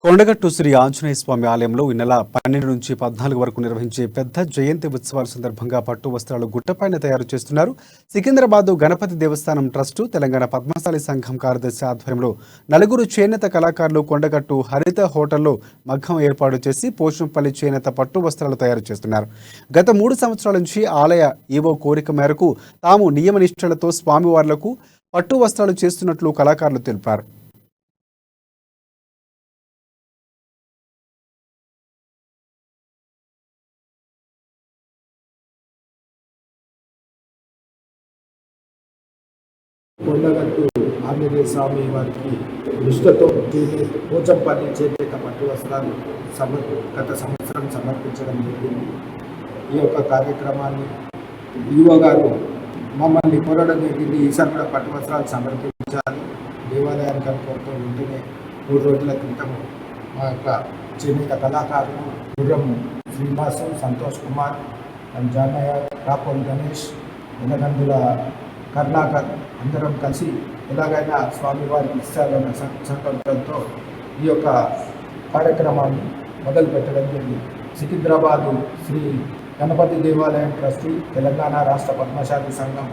కొండగట్టు శ్రీ ఆంజనేయ స్వామి ఆలయంలో ఈ నెల 12 నుంచి 14 వరకు నిర్వహించే పెద్ద జయంతి ఉత్సవాల సందర్భంగా పట్టు వస్త్రాలు గుట్టపైన తయారు చేస్తున్నారు. సికింద్రాబాద్ గణపతి దేవస్థానం ట్రస్టు, తెలంగాణ పద్మశాలి సంఘం కార్యదర్శి ఆధ్వర్యంలో నలుగురు చేనేత కళాకారులు కొండగట్టు హరిత హోటల్లో మగ్గం ఏర్పాటు చేసి పోచంపల్లి చేనేత పట్టు వస్త్రాలు తయారు చేస్తున్నారు. గత 3 సంవత్సరాల నుంచి ఆలయ ఈవో కోరిక మేరకు తాము నియమనిష్టలతో స్వామివార్లకు పట్టు వస్త్రాలు చేస్తున్నట్లు కళాకారులు తెలిపారు. కొండగట్టు ఆంజనేయ స్వామి వారికి నిష్ఠతో పోచంపల్లి చేనేత పట్టు వస్త్రాలు గత సంవత్సరం సమర్పించడం జరిగింది. ఈ యొక్క కార్యక్రమాన్ని ఈవో గారు మమ్మల్ని కోరడం జరిగింది. ఈసారి కూడా పట్టు వస్త్రాలు సమర్పించాలి దేవాలయానికి అనుకోవడంతో వెంటనే 3 రోజుల క్రితం మా యొక్క చేనేత కళాకారులు గుర్రం శ్రీనివాసు, సంతోష్ కుమార్, జానయ్య, రాపోల్ గణేష్, ఎనగందుల కర్ణాకర్ అందరం కలిసి ఎలాగైనా స్వామివారికి ఇస్తారన్న సంకల్పంతో ఈ యొక్క కార్యక్రమాన్ని మొదలు పెట్టడం జరిగింది. సికింద్రాబాదు శ్రీ గణపతి దేవాలయం ట్రస్టీ, తెలంగాణ రాష్ట్ర పద్మశాలి సంఘం